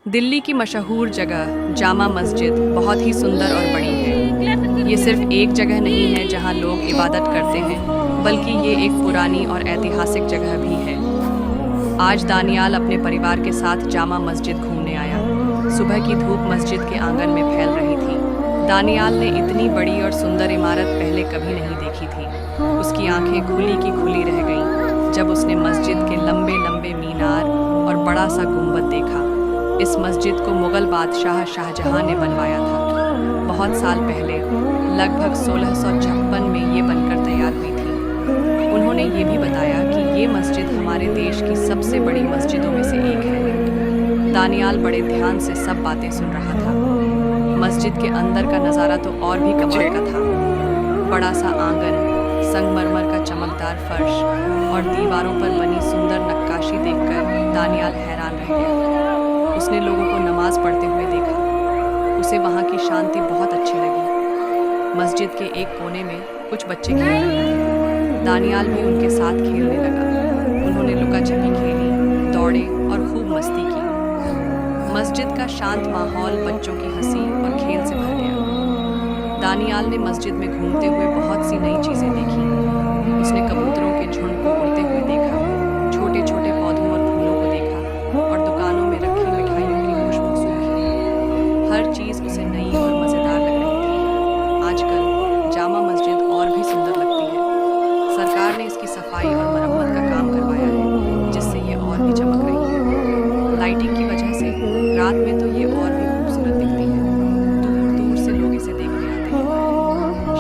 दिल्ली की मशहूर जगह जामा मस्जिद बहुत ही सुंदर और बड़ी है। ये सिर्फ एक जगह नहीं है जहां लोग इबादत करते हैं, बल्कि ये एक पुरानी और ऐतिहासिक जगह भी है। आज दानियाल अपने परिवार के साथ जामा मस्जिद घूमने आया। सुबह की धूप मस्जिद के आंगन में फैल रही थी। दानियाल ने इतनी बड़ी और सुंदर इमारत पहले कभी नहीं देखी थी। उसकी आंखें खुली की खुली रह गईं जब उसने मस्जिद के लंबे लंबे मीनार और बड़ा सा गुंबद देखा। इस मस्जिद को मुगल बादशाह शाहजहां ने बनवाया था। बहुत साल पहले, लगभग 1656 में ये बनकर तैयार हुई थी। उन्होंने ये भी बताया कि ये मस्जिद हमारे देश की सबसे बड़ी मस्जिदों में से एक है। दानियाल बड़े ध्यान से सब बातें सुन रहा था। मस्जिद के अंदर का नज़ारा तो और भी कमाल का था। बड़ा सा आंगन, संगमरमर का चमकदार फर्श और दीवारों पर बनी सुंदर नक्काशी देखकर दानियाल हैरान रह गया। उसने लोगों को नमाज पढ़ते हुए देखा। उसे वहाँ की शांति बहुत अच्छी लगी। मस्जिद के एक कोने में कुछ बच्चे खेल रहे थे। दानियाल भी उनके साथ खेलने लगा। उन्होंने लुका छिपी खेली, दौड़े और खूब मस्ती की। मस्जिद का शांत माहौल बच्चों की हंसी और खेल से भर गया। दानियाल ने मस्जिद में घूमते हुए बहुत सी नई चीजें देखी। उसने कबूतरों के झुंड को उड़ते हुए देखा, छोटे छोटे पौधों और फूलों को देखा और दुकानों में रखी मिठाइयों की खुशबू सूंघी। हर चीज उसे नई और मजेदार लग रही थी। आजकल जामा मस्जिद और भी सुंदर लगती है। सरकार ने इसकी सफाई और मरम्मत का काम करवाया है, जिससे ये और भी चमक रही है। लाइटिंग की वजह से रात में तो ये और भी खूबसूरत दिखती है। दूर दूर से लोग इसे देखने आते हैं।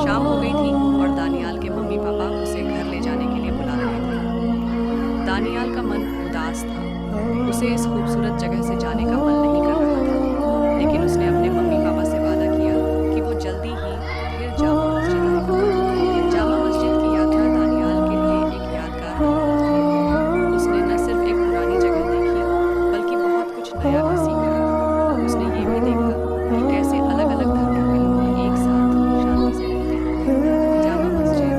शाम हो गई थी और दानियाल के मम्मी पापा उसे घर ले जाने के लिए बुला रहे थे। दानियाल का मन उदास था। उसे इस खूबसूरत जगह से जाने का मन नहीं कर रहा था, लेकिन उसने अपने मम्मी पापा से वादा किया कि वो जल्दी ही फिर जामा मस्जिद आएगा। जामा मस्जिद की यात्रा दानियाल के लिए एक यादगार अनुभव था। उसने न सिर्फ एक पुरानी जगह देखी, बल्कि बहुत कुछ नया भी सीखा। उसने ये भी देखा कि कैसे अलग अलग धर्मों के लोग एक साथ शांति से रहते हैं। जामा मस्जिद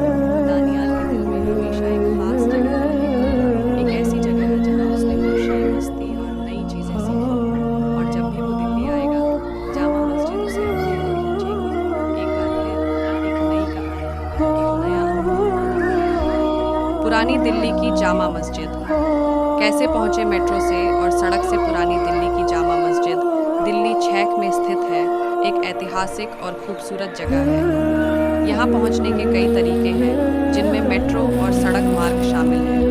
दानियाल के दिल में हमेशा एक खास जगह रखेगा। एक ऐसी जगह है जहाँ उसने खुशी, मस्ती और नई चीजें सीखी। और जब भी वो दिल्ली आएगा, जामा मस्जिद उसे अपनी ओर खींचेगी। एक बार फिर एक नई कहानी, एक नया अनुभव। पुरानी दिल्ली की जामा मस्जिद। कैसे पहुंचे मेट्रो से और सड़क से पुरानी दिल्ली की जामा मस्जिद दिल्ली 6 में स्थित है। एक ऐतिहासिक और खूबसूरत जगह है। यहाँ पहुंचने के कई तरीके हैं, जिनमें मेट्रो और सड़क मार्ग शामिल हैं।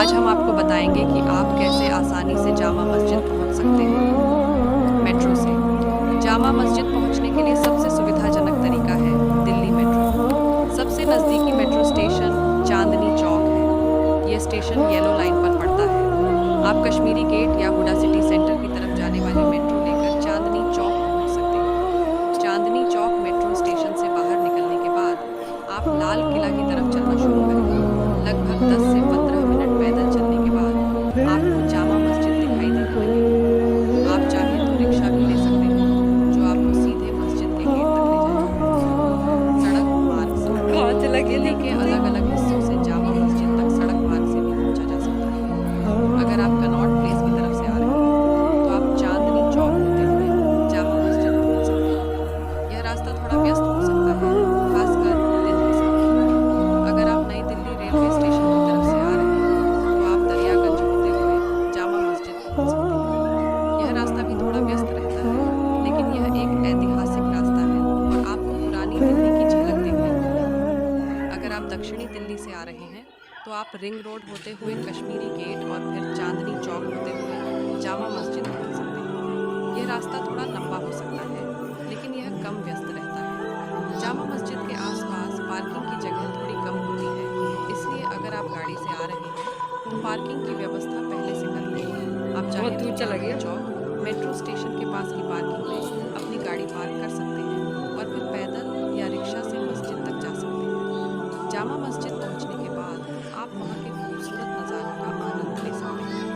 आज हम आपको बताएंगे कि आप कैसे आसानी से जामा मस्जिद पहुंच सकते हैं। मेट्रो से जामा मस्जिद पहुंचने के लिए सबसे सुविधाजनक तरीका है दिल्ली मेट्रो। सबसे नज़दीकी मेट्रो स्टेशन चांदनी चौक है। यह स्टेशन येलो लाइन पर पड़ता है। आप कश्मीरी गेट या हुडा सिटी सेंटर की तरफ जाने वाली मेट्रो लेकर चांदनी चौक पहुंच सकते हैं। चांदनी चौक मेट्रो स्टेशन से बाहर निकलने के बाद आप लाल किला की तरफ चलना शुरू करें। लगभग 10 से 15 मिनट पैदल चलने के बाद आपको जामा मस्जिद दिखाई देने लगेगी। आप चाहें तो रिक्शा भी ले सकते हैं, जो आपको सीधे मस्जिद के गेट तक ले जाएगा। सड़क मार्ग से दिल्ली के अलग अलग हिस्सों से जामा मस्जिद तक सड़क मार्ग से भी पहुंचा जा सकता है। अगर आप कनॉट प्लेस की तरफ से आ रहे हैं, तो आप चांदनी चौक होते हुए जामा मस्जिद पहुंच सकते हैं। यह रास्ता थोड़ा व्यस्त हो सकता है, खासकर दिन के समय। अगर आप नई दिल्ली रेलवे स्टेशन की तरफ से आ रहे हैं, तो आप दरियागंज होते हुए जामा मस्जिद पहुंच सकते हैं। यह रास्ता भी थोड़ा व्यस्त रहता है, लेकिन यह एक ऐतिहासिक रास्ता है और आपको पुरानी दिल्ली की झलक देखने को मिलेगी। अगर आप दक्षिणी दिल्ली से आ रहे हैं, तो आप रिंग रोड होते हुए कश्मीरी गेट और फिर चांदनी चौक होते हुए जामा मस्जिद पहुंच सकते हैं। यह रास्ता थोड़ा लंबा हो सकता है, लेकिन यह कम व्यस्त रहता है। जामा मस्जिद के आसपास पार्किंग की जगह थोड़ी कम होती है, इसलिए अगर आप गाड़ी से आ रहे हैं, तो पार्किंग की व्यवस्था पहले से कर लें। आप चाहें तो चांदनी चौक मेट्रो स्टेशन के पास की पार्किंग में अपनी गाड़ी पार्क कर सकते हैं और फिर पैदल या रिक्शा से मस्जिद तक जा सकते हैं। जामा मस्जिद पहुंचने के बाद आप वहां के खूबसूरत नज़ारों का आनंद ले सकते हैं।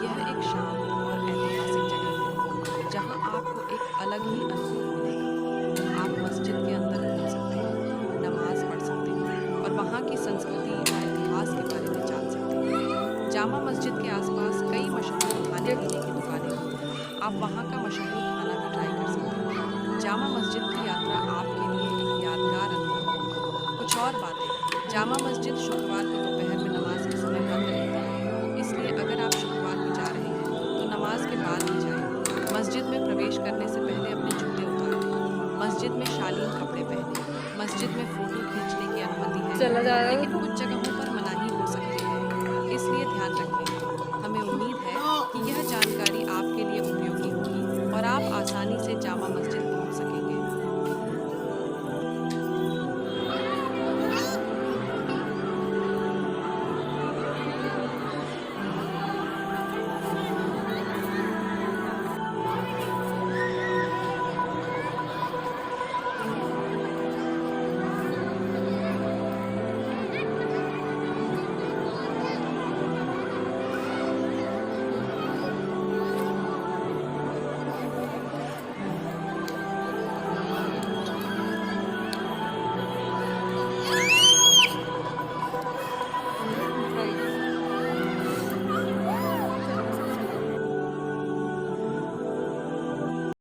यह एक शांत और ऐतिहासिक जगह है, जहां आपको एक अलग ही अनुभव मिलेगा। आप मस्जिद के अंदर घूम सकते हैं, नमाज पढ़ सकते हैं और वहां की संस्कृति और इतिहास के बारे में जान सकते हैं। जामा मस्जिद के आसपास कई मशहूर खाने पीने की दुकानें हैं। आप वहाँ का मशहूर खाना भी ट्राई कर सकते हैं। जामा मस्जिद की यात्रा आपके लिए एक यादगार अनुभव होगी। कुछ और बातें, जामा मस्जिद शुक्रवार को दोपहर में नमाज के समय बंद रहती है, इसलिए अगर आप शुक्रवार को जा रहे हैं तो नमाज के बाद ही जाएं। मस्जिद में प्रवेश करने से पहले अपने जूते उतारें। मस्जिद में शालीन कपड़े पहनें। मस्जिद में फोटो खींचने की अनुमति चला जा है, रहा लेकिन है। कुछ जगहों पर मनाही हो सकती है, इसलिए ध्यान रखें। हमें उम्मीद है कि यह जानकारी आपके लिए उपयोगी होगी और आप आसानी से जामा मस्जिद